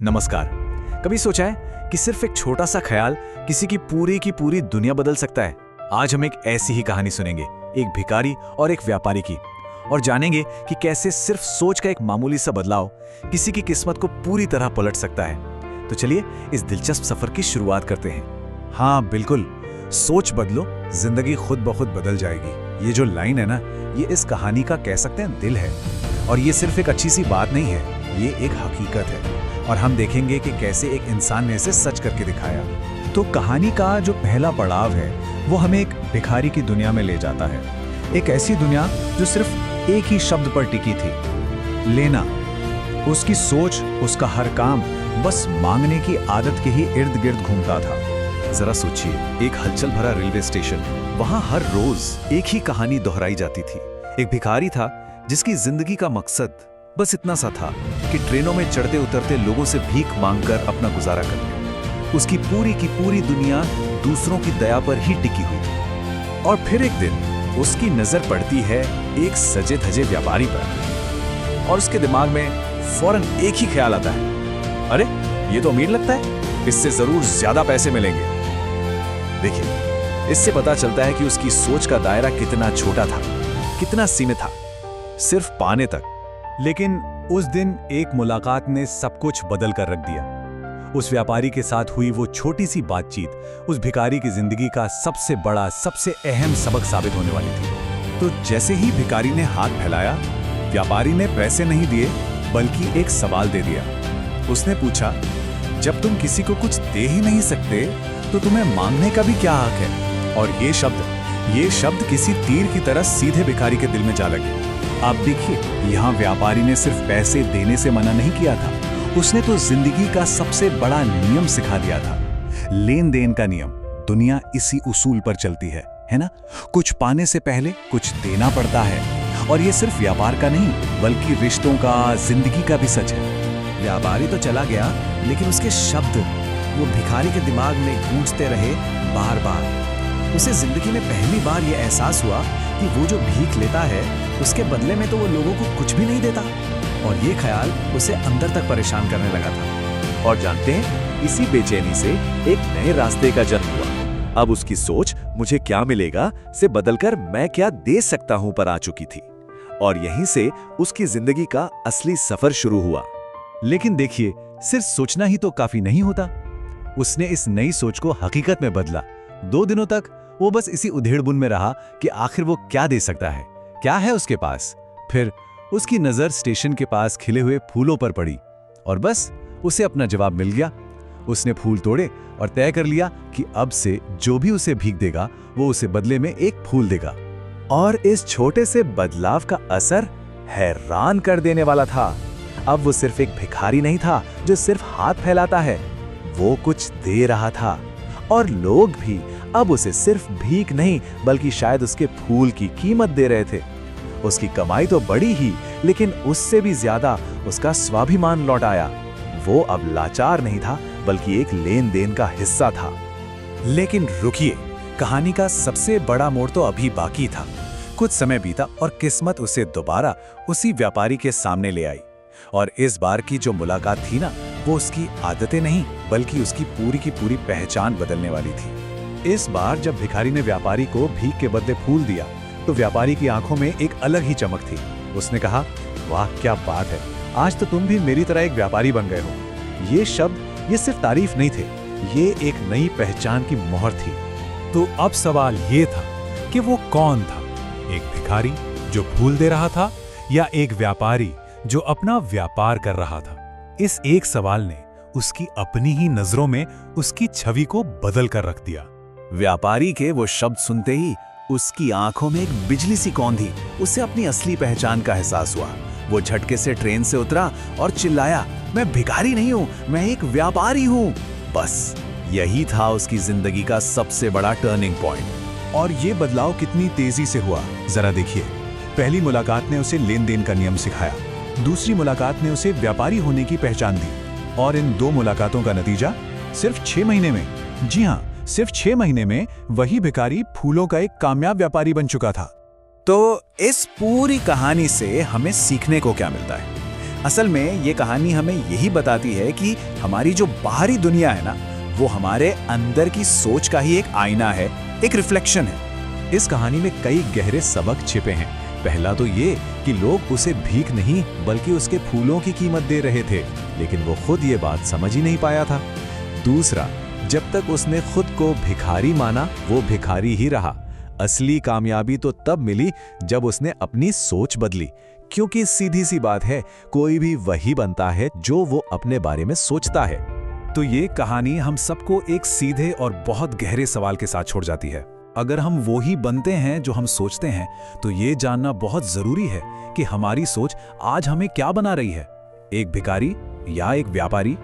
नमस्कार। कभी सोचा है कि सिर्फ एक छोटा सा ख्याल किसी की पूरी दुनिया बदल सकता है? आज हम एक ऐसी ही कहानी सुनेंगे, एक भिखारी और एक व्यापारी की, और जानेंगे कि कैसे सिर्फ सोच का एक मामूली सा बदलाव किसी की किस्मत को पूरी तरह पलट सकता है। तो चलिए इस दिलचस्प सफर की शुरुआत करते हैं। हाँ बिल्कुल, सोच बदलो, जिंदगी खुद ब खुद बदल जाएगी। ये जो लाइन है ना, ये इस कहानी का कह सकते हैं दिल है। और ये सिर्फ एक अच्छी सी बात नहीं है, ये एक हकीकत है। और हम देखेंगे कि कैसे एक इंसान ने इसे सच करके दिखाया। तो कहानी का जो पहला पड़ाव है वो हमें एक भिखारी की दुनिया में ले जाता है। एक ऐसी दुनिया जो सिर्फ एक ही शब्द पर टिकी थी, लेना। उसकी सोच, उसका हर काम बस मांगने की आदत के ही इर्द गिर्द घूमता था। जरा सोचिए, एक हलचल भरा रेलवे स्टेशन, वहां हर रोज एक ही कहानी दोहराई जाती थी। एक भिखारी था जिसकी जिंदगी का मकसद बस इतना सा था कि ट्रेनों में चढ़ते उतरते लोगों से भीख मांगकर अपना गुजारा कर ले। उसकी पूरी की पूरी दुनिया दूसरों की दया पर ही टिकी हुई थी। और फिर एक दिन उसकी नजर पड़ती है एक सजे धजे व्यापारी पर, और उसके दिमाग में फौरन एक ही ख्याल आता है, अरे ये तो अमीर लगता है, इससे जरूर ज्यादा पैसे मिलेंगे। देखिए, इससे पता चलता है कि उसकी सोच का दायरा कितना छोटा था, कितना सीमित था, सिर्फ पाने तक। लेकिन उस दिन एक मुलाकात ने सब कुछ बदल कर रख दिया। उस व्यापारी के साथ हुई वो छोटी सी बातचीत उस भिखारी की जिंदगी का सबसे बड़ा, सबसे अहम सबक साबित होने वाली थी। तो जैसे ही भिखारी ने हाथ फैलाया, व्यापारी ने पैसे नहीं दिए बल्कि एक सवाल दे दिया। उसने पूछा, जब तुम किसी को कुछ दे ही नहीं सकते तो तुम्हें मांगने का भी क्या हक है? और ये शब्द किसी तीर की तरह सीधे भिखारी के दिल में जा लगे। आप देखिए, यहाँ व्यापारी ने सिर्फ पैसे देने से मना नहीं किया था, उसने तो जिंदगी का सबसे बड़ा नियम सिखा दिया था, लेन देन का नियम। दुनिया इसी उसूल पर चलती है ना? कुछ पाने से पहले कुछ देना पड़ता है। और ये सिर्फ व्यापार का नहीं बल्कि रिश्तों का, जिंदगी का भी सच है। व्यापारी तो चला गया, लेकिन उसके शब्द वो भिखारी के दिमाग में गूंजते रहे बार बार। उसे जिंदगी में पहली बार ये एहसास हुआ कि वो जो भीख लेता है उसके बदले में तो वो लोगों को कुछ भी नहीं देता। और ये ख्याल उसे अंदर तक परेशान करने लगा था। और जानते हैं, इसी बेचैनी से एक नए रास्ते का जन्म हुआ। अब उसकी सोच मुझे क्या मिलेगा से बदलकर मैं क्या दे सकता हूं पर आ चुकी थी। और यहीं से उसकी जिंदगी का असली सफर शुरू हुआ। लेकिन देखिए, सिर्फ सोचना ही तो काफी नहीं होता। उसने इस नई सोच को हकीकत में बदला। 2 दिनों तक वो बस इसी उधेड़बुन में रहा कि आखिर वो क्या दे सकता है, क्या है उसके पास। फिर उसकी नजर स्टेशन के पास खिले हुए फूलों पर पड़ी, और बस उसे अपना जवाब मिल गया। उसने फूल तोड़े और तय कर लिया कि अब से जो भी उसे भीख देगा वो उसे बदले में एक फूल देगा। और इस छोटे से बदलाव का असर हैरान कर देने वाला था। अब वो सिर्फ एक भिखारी नहीं था जो सिर्फ हाथ फैलाता है, वो कुछ दे रहा था। और लोग भी अब उसे सिर्फ भीख नहीं बल्कि शायद उसके फूल की कीमत दे रहे थे। उसकी कमाई तो बढ़ी ही, लेकिन उससे भी ज्यादा उसका स्वाभिमान लौट आया। वो अब लाचार नहीं था बल्कि एक लेन देन का हिस्सा था। लेकिन रुकिए, कहानी का सबसे बड़ा मोड़ तो अभी बाकी था। कुछ समय बीता और किस्मत उसे दोबारा उसी व्यापारी के सामने ले आई। और इस बार की जो मुलाकात थी ना, वो उसकी आदतें नहीं बल्कि उसकी पूरी की पूरी पहचान बदलने वाली थी। इस बार जब भिखारी ने व्यापारी को भीख के बदले फूल दिया तो व्यापारी की आंखों में एक अलग ही चमक थी। उसने कहा, वाह क्या बात है, आज तो तुम भी मेरी तरह एक व्यापारी बन गए हो। ये शब्द ये सिर्फ तारीफ नहीं थे, ये एक नई पहचान की मोहर थी। तो अब सवाल ये था कि वो कौन था, एक भिखारी जो फूल दे रहा था या एक व्यापारी जो अपना व्यापार कर रहा था? इस एक सवाल ने उसकी अपनी ही नजरों में उसकी छवि को बदल कर रख दिया। व्यापारी के वो शब्द सुनते ही उसकी आंखों में एक बिजली सी कौंधी। उसे अपनी असली पहचान का एहसास हुआ। वो झटके से ट्रेन से उतरा और चिल्लाया, मैं भिखारी नहीं हूं, मैं एक व्यापारी हूं। बस यही था उसकी जिंदगी का सबसे बड़ा टर्निंग पॉइंट। और ये बदलाव कितनी तेजी से हुआ, जरा देखिए। पहली मुलाकात ने उसे लेन देन का नियम सिखाया, दूसरी मुलाकात ने उसे व्यापारी होने की पहचान दी। और इन 2 मुलाकातों का नतीजा सिर्फ 6 महीने में, जी हाँ, सिर्फ 6 महीने में वही भिखारी फूलों का एक कामयाब व्यापारी बन चुका था। तो इस पूरी कहानी से हमें सीखने को क्या मिलता है? असल में ये कहानी हमें यही बताती है कि हमारी जो बाहरी दुनिया है ना, वो हमारे अंदर की सोच का ही एक आईना है, एक रिफ्लेक्शन है। इस कहानी में कई गहरे सबक छिपे हैं। पहला तो ये कि लोग उसे भीख नहीं बल्कि उसके फूलों की कीमत दे रहे थे, लेकिन वो खुद ये बात समझ ही नहीं पाया था। दूसरा, जब तक उसने खुद को भिखारी माना, वो भिखारी ही रहा। असली कामयाबी तो तब मिली जब उसने अपनी सोच बदली, क्योंकि सीधी सी बात है, कोई भी वही बनता है जो वो अपने बारे में सोचता है। तो ये कहानी हम सबको एक सीधे और बहुत गहरे सवाल के साथ छोड़ जाती है। अगर हम वो ही बनते हैं जो हम सोचते हैं, तो ये जानना बहुत जरूरी है कि हमारी सोच आज हमें क्या बना रही है, एक भिखारी या एक व्यापारी।